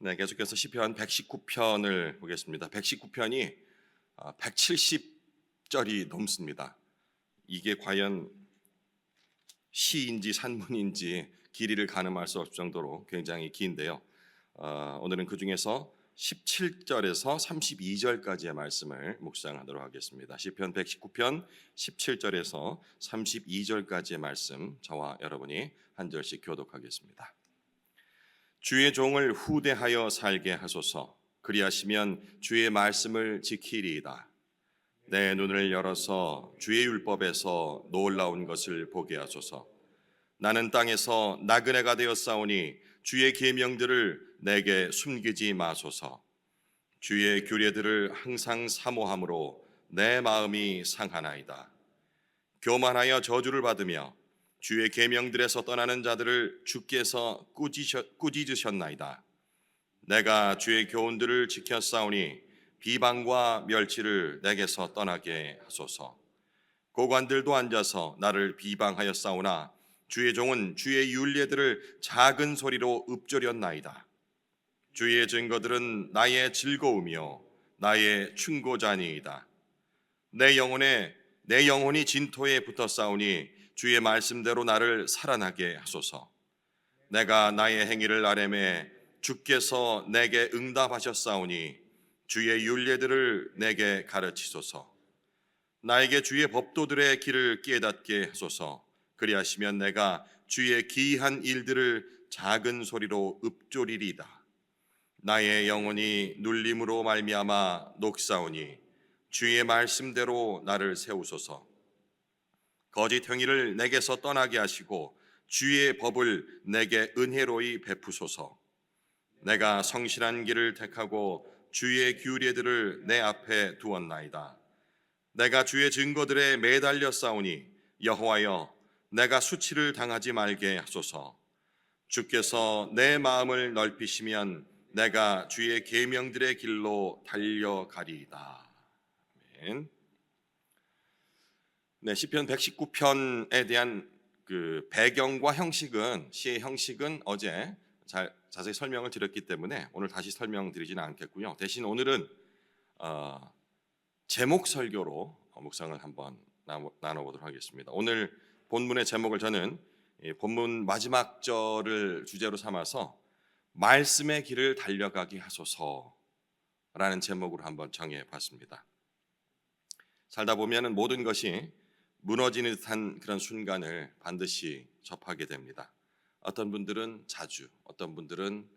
네, 계속해서 시편 119편을 보겠습니다. 119편이 170절이 넘습니다. 이게 과연 시인지 산문인지 길이를 가늠할 수 없을 정도로 굉장히 긴데요. 오늘은 그 중에서 17절에서 32절까지의 말씀을 묵상하도록 하겠습니다. 시편 119편 17절에서 32절까지의 말씀, 저와 여러분이 한 절씩 교독하겠습니다. 주의 종을 후대하여 살게 하소서. 그리하시면 주의 말씀을 지키리이다. 내 눈을 열어서 주의 율법에서 놀라운 것을 보게 하소서. 나는 땅에서 나그네가 되었사오니 주의 계명들을 내게 숨기지 마소서. 주의 규례들을 항상 사모함으로 내 마음이 상하나이다. 교만하여 저주를 받으며 주의 계명들에서 떠나는 자들을 주께서 꾸짖으셨나이다. 내가 주의 교훈들을 지켰사오니 비방과 멸치를 내게서 떠나게 하소서. 고관들도 앉아서 나를 비방하였사오나 주의 종은 주의 율례들을 작은 소리로 읊조렸나이다. 주의 증거들은 나의 즐거움이요 나의 충고자니이다. 내 영혼이 진토에 붙었사오니 주의 말씀대로 나를 살아나게 하소서. 내가 나의 행위를 아뢰매 주께서 내게 응답하셨사오니 주의 율례들을 내게 가르치소서. 나에게 주의 법도들의 길을 깨닫게 하소서. 그리하시면 내가 주의 기이한 일들을 작은 소리로 읊조리리이다. 나의 영혼이 눌림으로 말미암아 녹사오니 주의 말씀대로 나를 세우소서. 거짓 행위를 내게서 떠나게 하시고 주의 법을 내게 은혜로이 베푸소서. 내가 성실한 길을 택하고 주의 규례들을 내 앞에 두었나이다. 내가 주의 증거들에 매달려 싸우니 여호와여 내가 수치를 당하지 말게 하소서. 주께서 내 마음을 넓히시면 내가 주의 계명들의 길로 달려가리이다. 아멘. 네, 시편 119편에 대한 그 배경과 형식은 시의 형식은 어제 자세히 설명을 드렸기 때문에 오늘 다시 설명드리지는 않겠고요. 대신 오늘은 제목 설교로 묵상을 한번 나눠보도록 하겠습니다. 오늘 본문의 제목을 저는 본문 마지막 절을 주제로 삼아서 말씀의 길을 달려가게 하소서라는 제목으로 한번 정해봤습니다. 살다 보면 모든 것이 무너지는 듯한 그런 순간을 반드시 접하게 됩니다. 어떤 분들은 자주, 어떤 분들은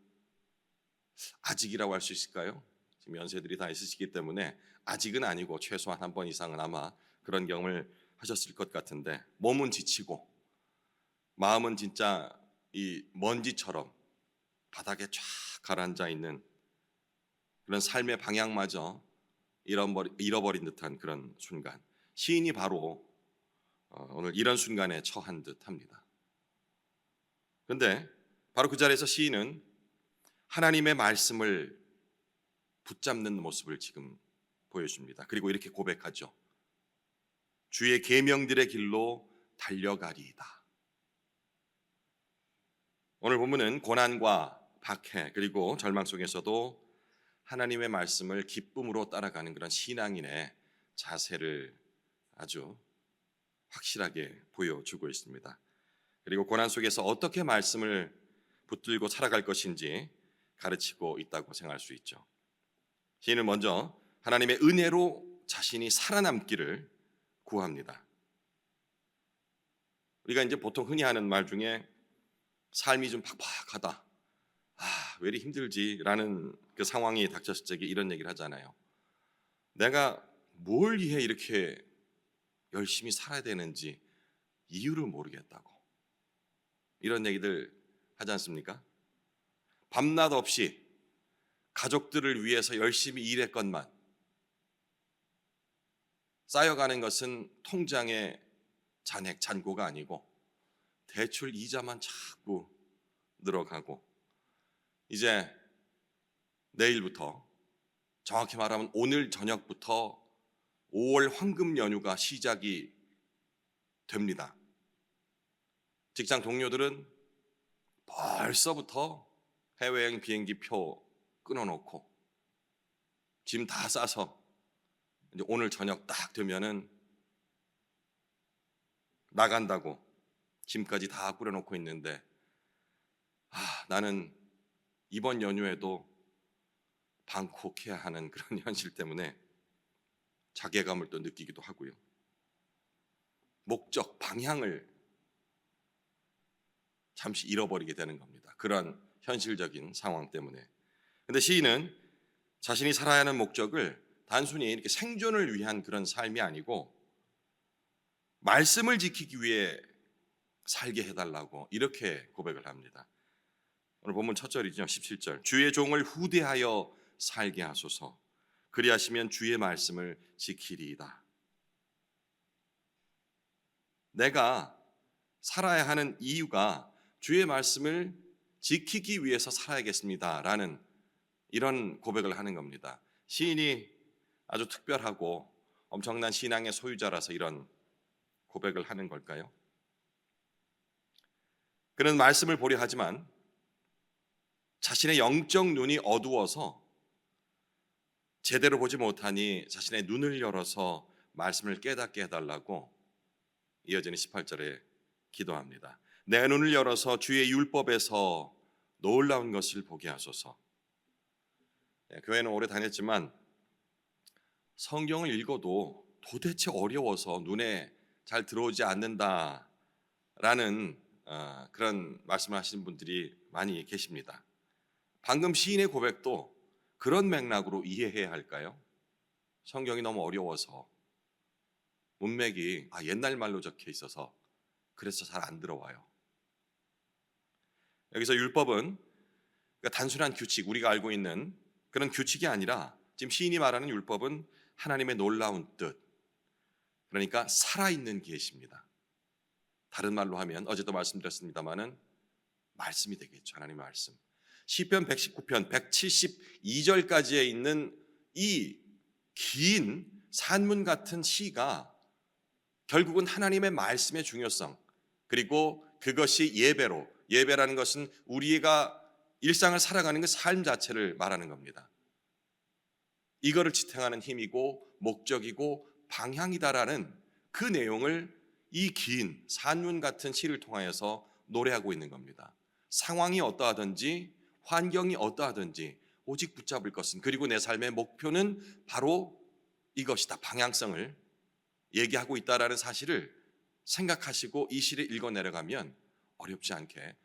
아직이라고 할 수 있을까요? 지금 연세들이 다 있으시기 때문에 아직은 아니고 최소한 한 번 이상은 아마 그런 경험을 하셨을 것 같은데, 몸은 지치고 마음은 진짜 이 먼지처럼 바닥에 쫙 가라앉아 있는 그런 삶의 방향마저 잃어버린 듯한 그런 순간, 시인이 바로 오늘 이런 순간에 처한 듯합니다. 그런데 바로 그 자리에서 시인은 하나님의 말씀을 붙잡는 모습을 지금 보여줍니다. 그리고 이렇게 고백하죠. 주의 계명들의 길로 달려가리이다. 오늘 본문은 고난과 박해 그리고 절망 속에서도 하나님의 말씀을 기쁨으로 따라가는 그런 신앙인의 자세를 아주 확실하게 보여주고 있습니다. 그리고 고난 속에서 어떻게 말씀을 붙들고 살아갈 것인지 가르치고 있다고 생각할 수 있죠. 시인은 먼저 하나님의 은혜로 자신이 살아남기를 구합니다. 우리가 이제 보통 흔히 하는 말 중에 삶이 좀 팍팍하다, 왜 이리 힘들지라는 그 상황이 닥쳤을 적에 이런 얘기를 하잖아요. 내가 뭘 위해 이렇게 열심히 살아야 되는지 이유를 모르겠다고, 이런 얘기들 하지 않습니까? 밤낮 없이 가족들을 위해서 열심히 일했건만 쌓여가는 것은 통장의 잔액, 잔고가 아니고 대출 이자만 자꾸 늘어가고, 이제 내일부터, 정확히 말하면 오늘 저녁부터 5월 황금 연휴가 시작이 됩니다. 직장 동료들은 벌써부터 해외여행 비행기 표 끊어놓고 짐 다 싸서 이제 오늘 저녁 딱 되면은 나간다고 짐까지 다 꾸려놓고 있는데 나는 이번 연휴에도 방콕해야 하는 그런 현실 때문에 자괴감을 또 느끼기도 하고요. 목적, 방향을 잠시 잃어버리게 되는 겁니다. 그런 현실적인 상황 때문에. 근데 시인은 자신이 살아야 하는 목적을 단순히 이렇게 생존을 위한 그런 삶이 아니고 말씀을 지키기 위해 살게 해달라고 이렇게 고백을 합니다. 오늘 본문 첫 절이죠. 17절. 주의 종을 후대하여 살게 하소서. 그리하시면 주의 말씀을 지키리이다. 내가 살아야 하는 이유가 주의 말씀을 지키기 위해서 살아야겠습니다 라는 이런 고백을 하는 겁니다. 시인이 아주 특별하고 엄청난 신앙의 소유자라서 이런 고백을 하는 걸까요? 그는 말씀을 보려 하지만 자신의 영적 눈이 어두워서 제대로 보지 못하니 자신의 눈을 열어서 말씀을 깨닫게 해달라고 이어지는 18절에 기도합니다. 내 눈을 열어서 주의 율법에서 놀라운 것을 보게 하소서. 교회는 오래 다녔지만 성경을 읽어도 도대체 어려워서 눈에 잘 들어오지 않는다라는 그런 말씀을 하시는 분들이 많이 계십니다. 방금 시인의 고백도 그런 맥락으로 이해해야 할까요? 성경이 너무 어려워서 문맥이 옛날 말로 적혀 있어서 그래서 잘 안 들어와요. 여기서 율법은 그러니까 단순한 규칙, 우리가 알고 있는 그런 규칙이 아니라 지금 시인이 말하는 율법은 하나님의 놀라운 뜻, 그러니까 살아있는 계시입니다. 다른 말로 하면 어제도 말씀드렸습니다마는 말씀이 되겠죠. 하나님의 말씀. 시편 119편 172절까지에 있는 이 긴 산문 같은 시가 결국은 하나님의 말씀의 중요성, 그리고 그것이 예배라는 것은 우리가 일상을 살아가는 그 삶 자체를 말하는 겁니다. 이거를 지탱하는 힘이고 목적이고 방향이다라는 그 내용을 이 긴 산문 같은 시를 통하여서 노래하고 있는 겁니다. 상황이 어떠하든지 환경이 어떠하든지 오직 붙잡을 것은, 그리고 내 삶의 목표는 바로 이것이다, 방향성을 얘기하고 있다라는 사실을 생각하시고 이 시를 읽어 내려가면 어렵지 않게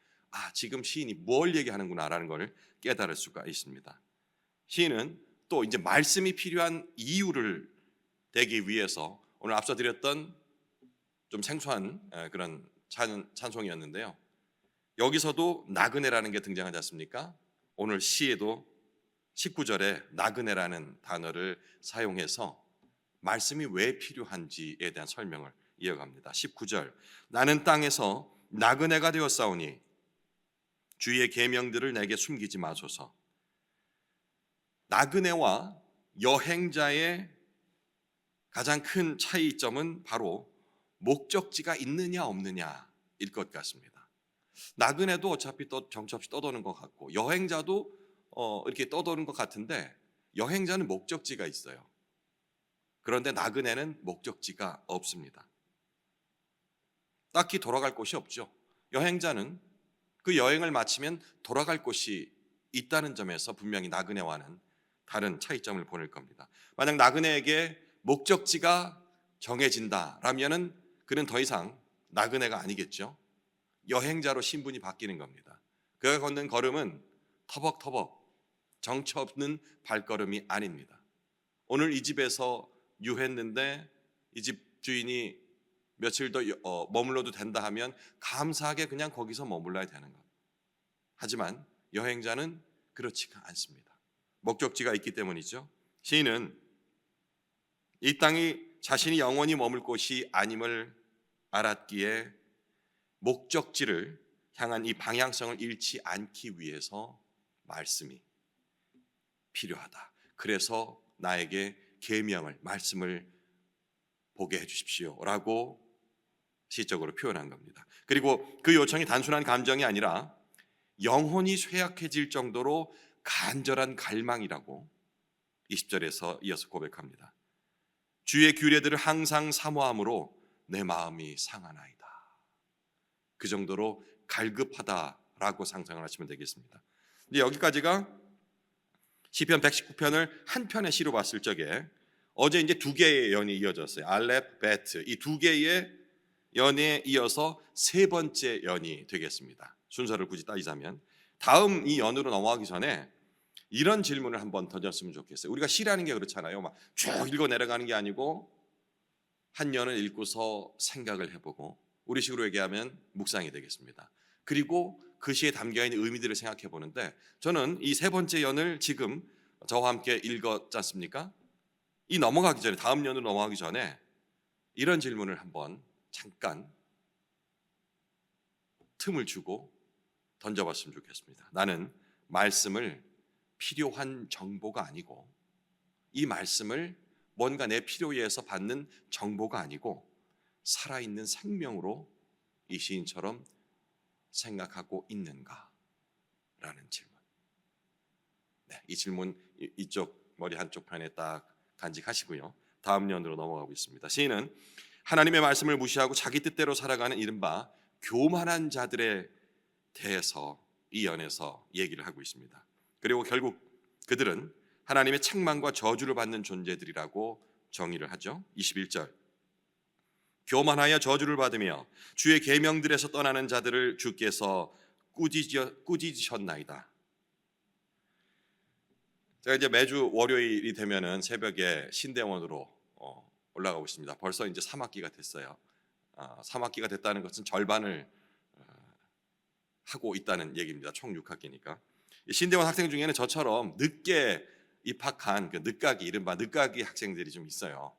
지금 시인이 뭘 얘기하는구나라는 걸 깨달을 수가 있습니다. 시인은 또 이제 말씀이 필요한 이유를 대기 위해서 오늘 앞서 드렸던 좀 생소한 그런 찬송이었는데요. 여기서도 나그네라는 게 등장하지 않습니까? 오늘 시에도 19절에 나그네라는 단어를 사용해서 말씀이 왜 필요한지에 대한 설명을 이어갑니다. 19절. 나는 땅에서 나그네가 되었사오니 주의 계명들을 내게 숨기지 마소서. 나그네와 여행자의 가장 큰 차이점은 바로 목적지가 있느냐 없느냐일 것 같습니다. 나그네도 어차피 정처없이 떠도는 것 같고 여행자도 이렇게 떠도는 것 같은데 여행자는 목적지가 있어요. 그런데 나그네는 목적지가 없습니다. 딱히 돌아갈 곳이 없죠. 여행자는 그 여행을 마치면 돌아갈 곳이 있다는 점에서 분명히 나그네와는 다른 차이점을 보낼 겁니다. 만약 나그네에게 목적지가 정해진다라면은 그는 더 이상 나그네가 아니겠죠. 여행자로 신분이 바뀌는 겁니다. 그가 걷는 걸음은 터벅터벅 정처 없는 발걸음이 아닙니다. 오늘 이 집에서 유했는데 이 집 주인이 며칠 더 머물러도 된다 하면 감사하게 그냥 거기서 머물러야 되는 것. 하지만 여행자는 그렇지가 않습니다. 목적지가 있기 때문이죠. 시인은 이 땅이 자신이 영원히 머물 곳이 아님을 알았기에 목적지를 향한 이 방향성을 잃지 않기 위해서 말씀이 필요하다. 그래서 나에게 계명을, 말씀을 보게 해주십시오 라고 시적으로 표현한 겁니다. 그리고 그 요청이 단순한 감정이 아니라 영혼이 쇠약해질 정도로 간절한 갈망이라고 20절에서 이어서 고백합니다. 주의 규례들을 항상 사모함으로 내 마음이 상하나이다. 그 정도로 갈급하다라고 상상을 하시면 되겠습니다. 근데 여기까지가 시편 119편을 한 편의 시로 봤을 적에 어제 이제 두 개의 연이 이어졌어요. 알렙, 베트, 이 두 개의 연에 이어서 세 번째 연이 되겠습니다. 순서를 굳이 따지자면 다음 이 연으로 넘어가기 전에 이런 질문을 한번 던졌으면 좋겠어요. 우리가 시라는 게 그렇잖아요. 막 쭉 읽어 내려가는 게 아니고 한 연을 읽고서 생각을 해보고 우리식으로 얘기하면 묵상이 되겠습니다. 그리고 그 시에 담겨있는 의미들을 생각해 보는데 저는 이 세 번째 연을 지금 저와 함께 읽었지 않습니까? 이 넘어가기 전에 다음 연으로 넘어가기 전에 이런 질문을 한번 잠깐 틈을 주고 던져봤으면 좋겠습니다. 나는 말씀을 필요한 정보가 아니고 이 말씀을 뭔가 내 필요에 의해서 받는 정보가 아니고 살아있는 생명으로 이 시인처럼 생각하고 있는가? 라는 질문. 네, 이 질문 이쪽 머리 한쪽 편에 딱 간직하시고요. 다음 연으로 넘어가고 있습니다. 시인은 하나님의 말씀을 무시하고 자기 뜻대로 살아가는 이른바 교만한 자들에 대해서 이 연에서 얘기를 하고 있습니다. 그리고 결국 그들은 하나님의 책망과 저주를 받는 존재들이라고 정의를 하죠. 21절 교만하여 저주를 받으며 주의 계명들에서 떠나는 자들을 주께서 꾸짖으셨나이다. 제가 이제 매주 월요일이 되면은 새벽에 신대원으로 올라가고 있습니다. 벌써 이제 3학기가 됐어요. 3학기가 됐다는 것은 절반을 하고 있다는 얘기입니다. 총 6학기니까. 신대원 학생 중에는 저처럼 늦게 입학한 그 늦가기, 이른바 늦가기 학생들이 좀 있어요.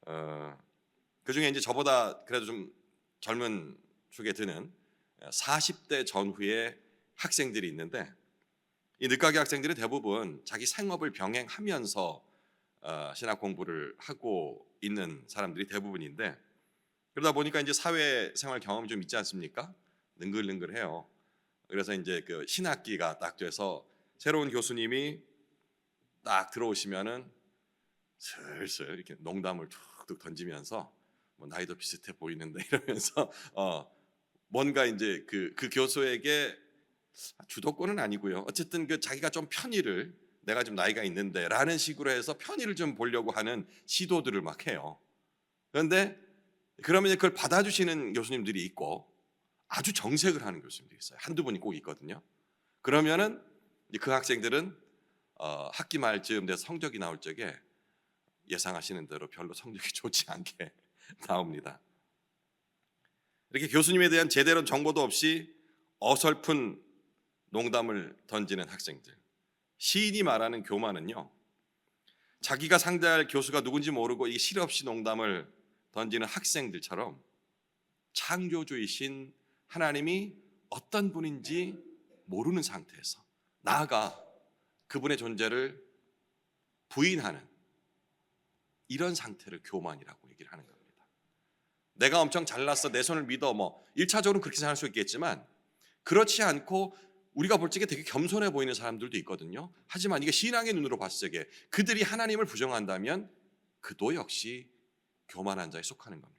그 중에 이제 저보다 그래도 좀 젊은 축에 드는 40대 전후의 학생들이 있는데 이 늦가기 학생들이 대부분 자기 생업을 병행하면서 신학 공부를 하고 있는 사람들이 대부분인데 그러다 보니까 이제 사회생활 경험이 좀 있지 않습니까? 능글능글해요. 그래서 이제 그 신학기가 딱 돼서 새로운 교수님이 딱 들어오시면은 슬슬 이렇게 농담을 툭툭 던지면서 뭐 나이도 비슷해 보이는데 이러면서 뭔가 이제 그 교수에게 주도권은 아니고요. 어쨌든 그 자기가 좀 편의를 내가 좀 나이가 있는데라는 식으로 해서 편의를 좀 보려고 하는 시도들을 막 해요. 그런데 그러면 그걸 받아주시는 교수님들이 있고 아주 정색을 하는 교수님들이 있어요. 한두 분이 꼭 있거든요. 그러면은 그 학생들은 학기 말쯤 돼서 성적이 나올 적에 예상하시는 대로 별로 성적이 좋지 않게 나옵니다. 이렇게 교수님에 대한 제대로 정보도 없이 어설픈 농담을 던지는 학생들. 시인이 말하는 교만은요, 자기가 상대할 교수가 누군지 모르고 이 실없이 농담을 던지는 학생들처럼 창조주이신 하나님이 어떤 분인지 모르는 상태에서 나아가 그분의 존재를 부인하는 이런 상태를 교만이라고 얘기를 하는 겁니다. 내가 엄청 잘났어, 내 손을 믿어, 뭐 1차적으로는 그렇게 생각할 수 있겠지만 그렇지 않고 우리가 볼 적에 되게 겸손해 보이는 사람들도 있거든요. 하지만 이게 신앙의 눈으로 봤을 적에 그들이 하나님을 부정한다면 그도 역시 교만한 자에 속하는 겁니다.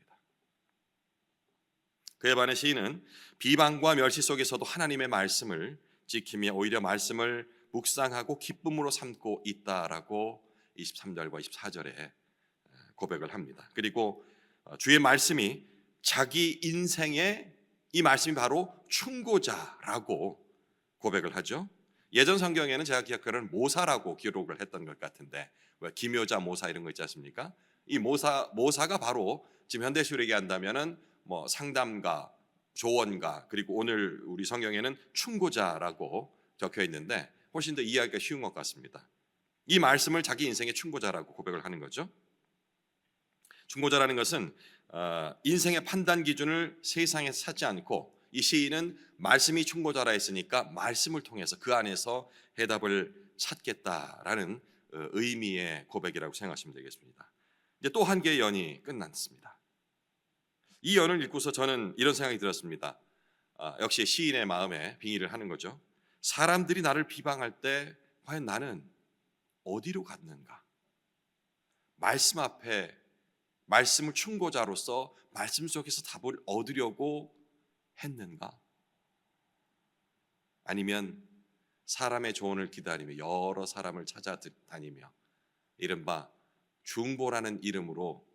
그에 반해 시인은 비방과 멸시 속에서도 하나님의 말씀을 지키며 오히려 말씀을 묵상하고 기쁨으로 삼고 있다라고 23절과 24절에 고백을 합니다. 그리고 주의 말씀이 자기 인생의 이 말씀이 바로 충고자라고 고백을 하죠. 예전 성경에는 제가 기억하기로는 모사라고 기록을 했던 것 같은데 왜 기묘자 모사 이런 거 있지 않습니까? 이 모사가 바로 지금 현대식으로 얘기한다면은 뭐 상담가, 조언가, 그리고 오늘 우리 성경에는 충고자라고 적혀 있는데 훨씬 더 이해하기가 쉬운 것 같습니다. 이 말씀을 자기 인생의 충고자라고 고백을 하는 거죠. 충고자라는 것은 인생의 판단 기준을 세상에 찾지 않고 이 시인은 말씀이 충고자라 했으니까 말씀을 통해서 그 안에서 해답을 찾겠다라는 의미의 고백이라고 생각하시면 되겠습니다. 이제 또 한 개의 연이 끝났습니다. 이 연을 읽고서 저는 이런 생각이 들었습니다. 역시 시인의 마음에 빙의를 하는 거죠. 사람들이 나를 비방할 때 과연 나는 어디로 갔는가? 말씀 앞에 말씀을 충고자로서 말씀 속에서 답을 얻으려고 했는가? 아니면 사람의 조언을 기다리며 여러 사람을 찾아다니며 이른바 중보라는 이름으로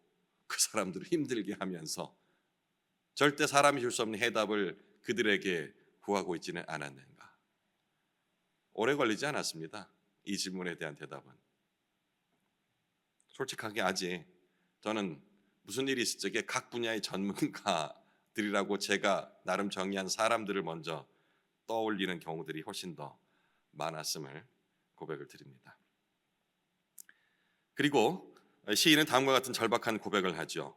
그 사람들을 힘들게 하면서 절대 사람이 줄 수 없는 해답을 그들에게 구하고 있지는 않았는가? 오래 걸리지 않았습니다. 이 질문에 대한 대답은. 솔직하게 아직 저는 무슨 일이 있을 적에 각 분야의 전문가들이라고 제가 나름 정의한 사람들을 먼저 떠올리는 경우들이 훨씬 더 많았음을 고백을 드립니다. 그리고 시인은 다음과 같은 절박한 고백을 하죠.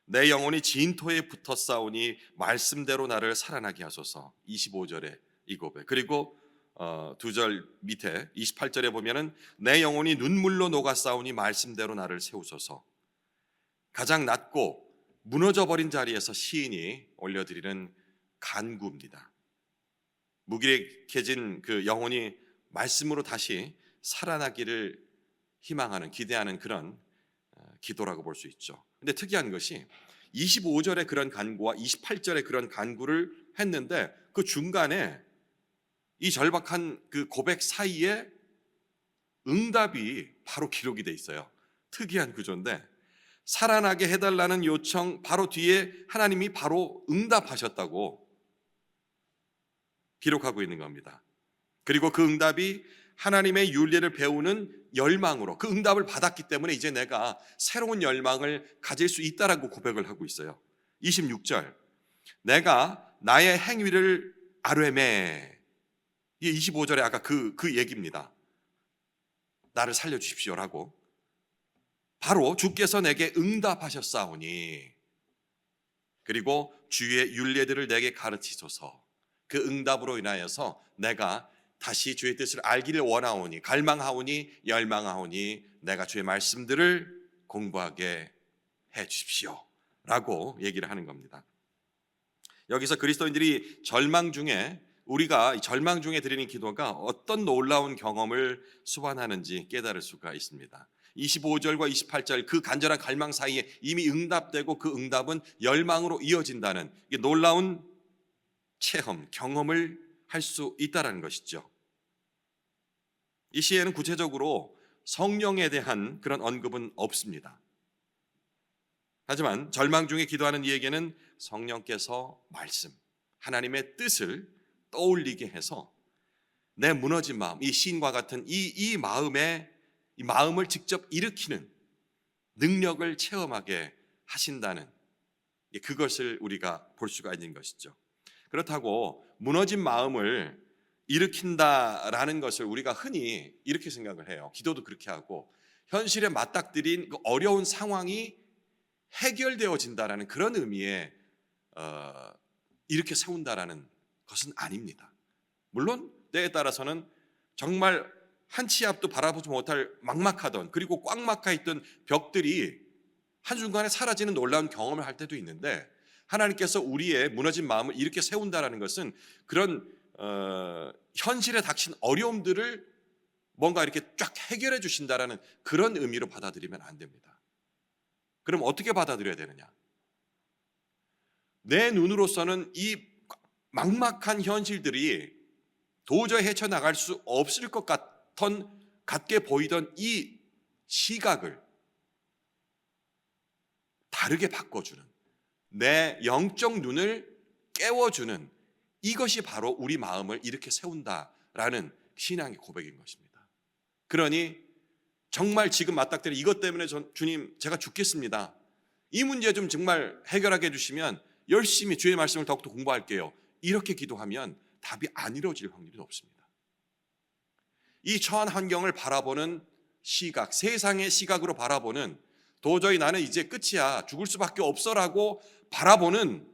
내 영혼이 진토에 붙어 싸우니 말씀대로 나를 살아나게 하소서. 25절에 이 고백. 그리고 두 절 밑에 28절에 보면은 내 영혼이 눈물로 녹아 싸우니 말씀대로 나를 세우소서. 가장 낮고 무너져버린 자리에서 시인이 올려드리는 간구입니다. 무기력해진 그 영혼이 말씀으로 다시 살아나기를 희망하는, 기대하는 그런 기도라고 볼 수 있죠. 근데 특이한 것이 25절의 그런 간구와 28절의 그런 간구를 했는데 그 중간에 이 절박한 그 고백 사이에 응답이 바로 기록이 돼 있어요. 특이한 구조인데 살아나게 해달라는 요청 바로 뒤에 하나님이 바로 응답하셨다고 기록하고 있는 겁니다. 그리고 그 응답이 하나님의 윤리를 배우는 열망으로 그 응답을 받았기 때문에 이제 내가 새로운 열망을 가질 수 있다라고 고백을 하고 있어요. 26절 내가 나의 행위를 아뢰매. 이 25절에 아까 그 얘기입니다. 나를 살려주십시오라고. 바로 주께서 내게 응답하셨사오니 그리고 주의 율례들을 내게 가르치소서. 그 응답으로 인하여서 내가 다시 주의 뜻을 알기를 원하오니 갈망하오니 열망하오니 내가 주의 말씀들을 공부하게 해 주십시오 라고 얘기를 하는 겁니다. 여기서 그리스도인들이 절망 중에 우리가 절망 중에 드리는 기도가 어떤 놀라운 경험을 수반하는지 깨달을 수가 있습니다. 25절과 28절 그 간절한 갈망 사이에 이미 응답되고 그 응답은 열망으로 이어진다는 놀라운 체험, 경험을 할 수 있다는 것이죠. 이 시에는 구체적으로 성령에 대한 그런 언급은 없습니다. 하지만 절망 중에 기도하는 이에게는 성령께서 말씀, 하나님의 뜻을 떠올리게 해서 내 무너진 마음, 이 시인과 같은 이 마음을 직접 일으키는 능력을 체험하게 하신다는 그것을 우리가 볼 수가 있는 것이죠. 그렇다고 무너진 마음을 일으킨다라는 것을 우리가 흔히 이렇게 생각을 해요. 기도도 그렇게 하고 현실에 맞닥뜨린 그 어려운 상황이 해결되어진다라는 그런 의미에 이렇게 세운다라는 것은 아닙니다. 물론 때에 따라서는 정말 한 치 앞도 바라보지 못할 막막하던 그리고 꽉 막혀 있던 벽들이 한순간에 사라지는 놀라운 경험을 할 때도 있는데 하나님께서 우리의 무너진 마음을 이렇게 세운다라는 것은 그런 현실에 닥친 어려움들을 뭔가 이렇게 쫙 해결해 주신다라는 그런 의미로 받아들이면 안 됩니다. 그럼 어떻게 받아들여야 되느냐? 내 눈으로서는 이 막막한 현실들이 도저히 헤쳐나갈 수 없을 것 같게 보이던 이 시각을 다르게 바꿔주는 내 영적 눈을 깨워주는 이것이 바로 우리 마음을 이렇게 세운다라는 신앙의 고백인 것입니다. 그러니 정말 지금 맞닥뜨린 이것 때문에 주님 제가 죽겠습니다. 이 문제 좀 정말 해결하게 해주시면 열심히 주의 말씀을 더욱더 공부할게요. 이렇게 기도하면 답이 안 이루어질 확률이 높습니다. 이 처한 환경을 바라보는 시각, 세상의 시각으로 바라보는 도저히 나는 이제 끝이야 죽을 수밖에 없어라고 바라보는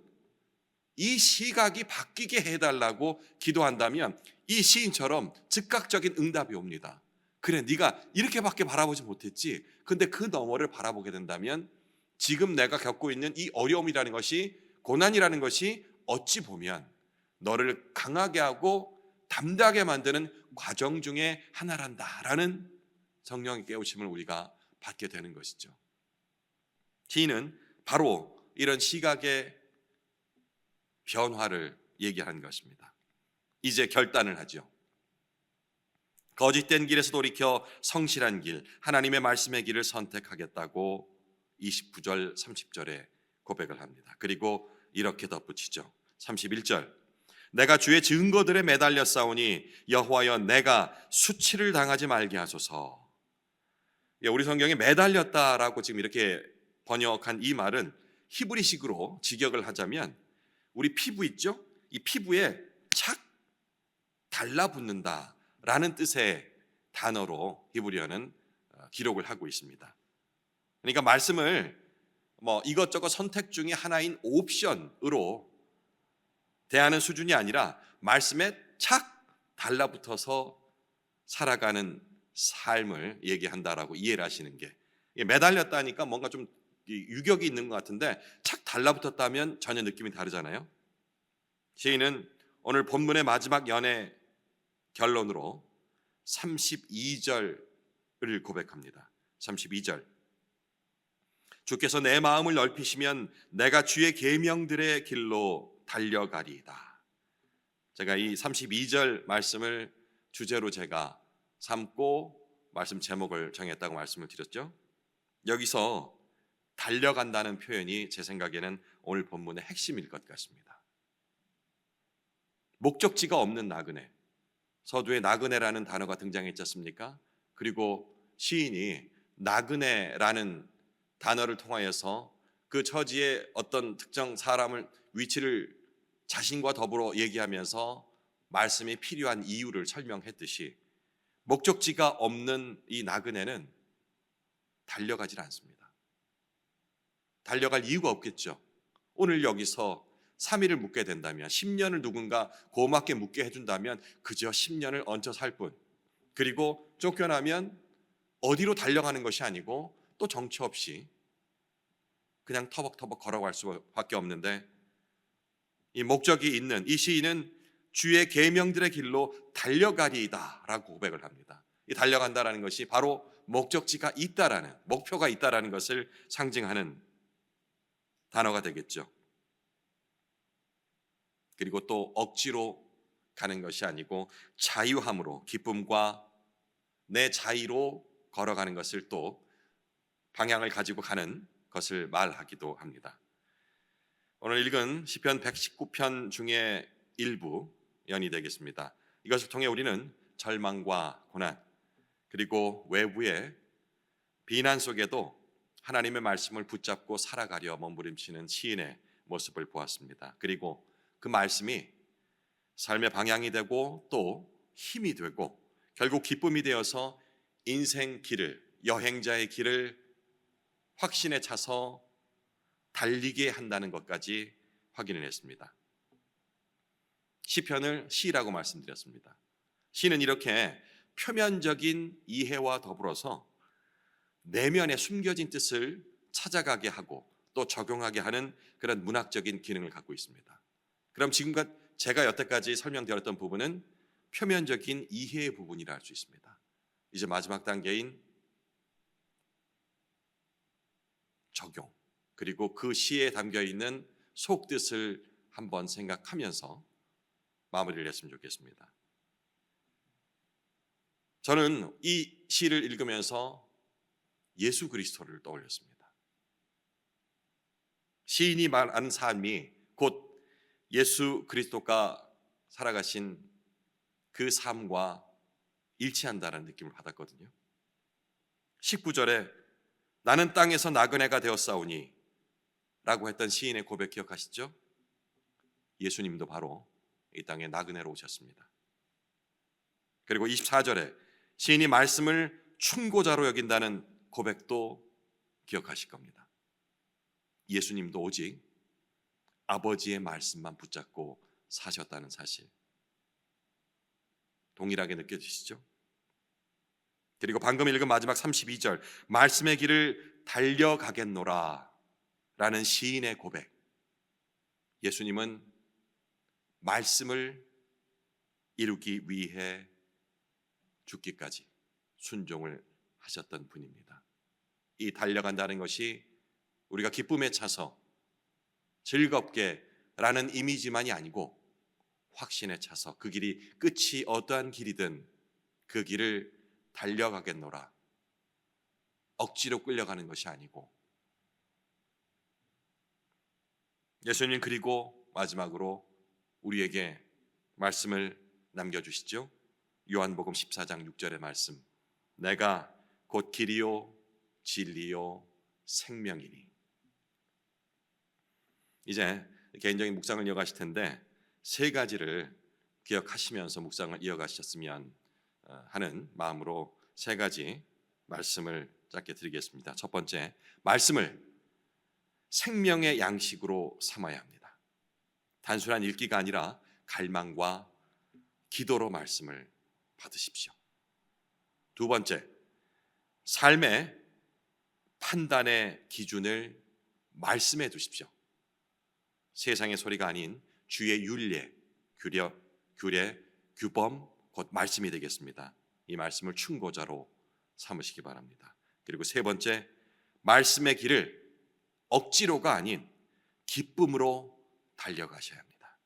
이 시각이 바뀌게 해달라고 기도한다면 이 시인처럼 즉각적인 응답이 옵니다. 그래 네가 이렇게밖에 바라보지 못했지. 근데 그 너머를 바라보게 된다면 지금 내가 겪고 있는 이 어려움이라는 것이 고난이라는 것이 어찌 보면 너를 강하게 하고 담대하게 만드는 과정 중에 하나란다라는 성령의 깨우침을 우리가 받게 되는 것이죠. 시인은 바로 이런 시각의 변화를 얘기하는 것입니다. 이제 결단을 하죠. 거짓된 길에서 돌이켜 성실한 길, 하나님의 말씀의 길을 선택하겠다고 29절, 30절에 고백을 합니다. 그리고 이렇게 덧붙이죠. 31절, 내가 주의 증거들에 매달려 싸우니 여호와여 내가 수치를 당하지 말게 하소서. 우리 성경에 매달렸다라고 지금 이렇게 번역한 이 말은 히브리식으로 직역을 하자면 우리 피부 있죠? 이 피부에 착 달라붙는다라는 뜻의 단어로 히브리어는 기록을 하고 있습니다. 그러니까 말씀을 이것저것 선택 중에 하나인 옵션으로 대하는 수준이 아니라 말씀에 착 달라붙어서 살아가는 삶을 얘기한다라고 이해를 하시는 게, 매달렸다니까 뭔가 좀 유격이 있는 것 같은데 착 달라붙었다면 전혀 느낌이 다르잖아요. 시인은 오늘 본문의 마지막 연의 결론으로 32절을 고백합니다. 32절, 주께서 내 마음을 넓히시면 내가 주의 계명들의 길로 달려가리이다. 제가 이 32절 말씀을 주제로 제가 삼고 말씀 제목을 정했다고 말씀을 드렸죠. 여기서 달려간다는 표현이 제 생각에는 오늘 본문의 핵심일 것 같습니다. 목적지가 없는 나그네, 서두에 나그네라는 단어가 등장했지 않습니까? 그리고 시인이 나그네라는 단어를 통하여서 그 처지의 어떤 특정 사람을 위치를 자신과 더불어 얘기하면서 말씀이 필요한 이유를 설명했듯이 목적지가 없는 이 나그네는 달려가질 않습니다. 달려갈 이유가 없겠죠. 오늘 여기서 3일을 묵게 된다면, 10년을 누군가 고맙게 묵게 해준다면 그저 10년을 얹혀 살 뿐, 그리고 쫓겨나면 어디로 달려가는 것이 아니고 또 정처 없이 그냥 터벅터벅 걸어갈 수밖에 없는데, 이 목적이 있는 이 시인은 주의 계명들의 길로 달려가리이다 라고 고백을 합니다. 이 달려간다라는 것이 바로 목적지가 있다라는, 목표가 있다라는 것을 상징하는 단어가 되겠죠. 그리고 또 억지로 가는 것이 아니고 자유함으로, 기쁨과 내 자유로 걸어가는 것을 또 방향을 가지고 가는 것을 말하기도 합니다. 오늘 읽은 시편 119편 중에 일부 연이 되겠습니다. 이것을 통해 우리는 절망과 고난, 그리고 외부의 비난 속에도 하나님의 말씀을 붙잡고 살아가려 몸부림치는 시인의 모습을 보았습니다. 그리고 그 말씀이 삶의 방향이 되고 또 힘이 되고 결국 기쁨이 되어서 인생 길을, 여행자의 길을 확신에 차서 달리게 한다는 것까지 확인을 했습니다. 시편을 시라고 말씀드렸습니다. 시는 이렇게 표면적인 이해와 더불어서 내면에 숨겨진 뜻을 찾아가게 하고 또 적용하게 하는 그런 문학적인 기능을 갖고 있습니다. 그럼 지금까지 제가 여태까지 설명드렸던 부분은 표면적인 이해의 부분이라 할 수 있습니다. 이제 마지막 단계인 적용, 그리고 그 시에 담겨있는 속뜻을 한번 생각하면서 마무리를 했으면 좋겠습니다. 저는 이 시를 읽으면서 예수 그리스도를 떠올렸습니다. 시인이 말하는 삶이 곧 예수 그리스도가 살아가신 그 삶과 일치한다는 느낌을 받았거든요. 19절에 나는 땅에서 나그네가 되었사오니 라고 했던 시인의 고백 기억하시죠? 예수님도 바로 이 땅에 나그네로 오셨습니다. 그리고 24절에 시인이 말씀을 충고자로 여긴다는 고백도 기억하실 겁니다. 예수님도 오직 아버지의 말씀만 붙잡고 사셨다는 사실, 동일하게 느껴지시죠? 그리고 방금 읽은 마지막 32절, 말씀의 길을 달려가겠노라 라는 시인의 고백, 예수님은 말씀을 이루기 위해 죽기까지 순종을 하셨던 분입니다. 이 달려간다는 것이 우리가 기쁨에 차서 즐겁게 라는 이미지만이 아니고 확신에 차서 그 길이 끝이 어떠한 길이든 그 길을 달려가겠노라, 억지로 끌려가는 것이 아니고, 예수님 그리고 마지막으로 우리에게 말씀을 남겨주시죠. 요한복음 14장 6절의 말씀, 내가 곧 길이요 진리요 생명이니. 이제 개인적인 묵상을 이어가실 텐데 세 가지를 기억하시면서 묵상을 이어가셨으면 하는 마음으로 세 가지 말씀을 짧게 드리겠습니다. 첫 번째, 말씀을 생명의 양식으로 삼아야 합니다. 단순한 읽기가 아니라 갈망과 기도로 말씀을 받으십시오. 두 번째, 삶의 판단의 기준을 말씀에 두십시오. 세상의 소리가 아닌 주의 윤례, 규례, 규범, 곧 말씀이 되겠습니다. 이 말씀을 충고자로 삼으시기 바랍니다. 그리고 세 번째, 말씀의 길을 억지로가 아닌 기쁨으로 달려가셔야 합니다.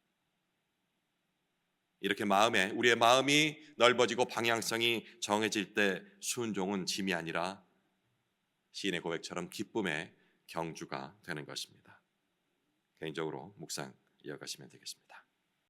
이렇게 우리의 마음이 넓어지고 방향성이 정해질 때 순종은 짐이 아니라 시인의 고백처럼 기쁨의 경주가 되는 것입니다. 개인적으로 묵상 이어가시면 되겠습니다.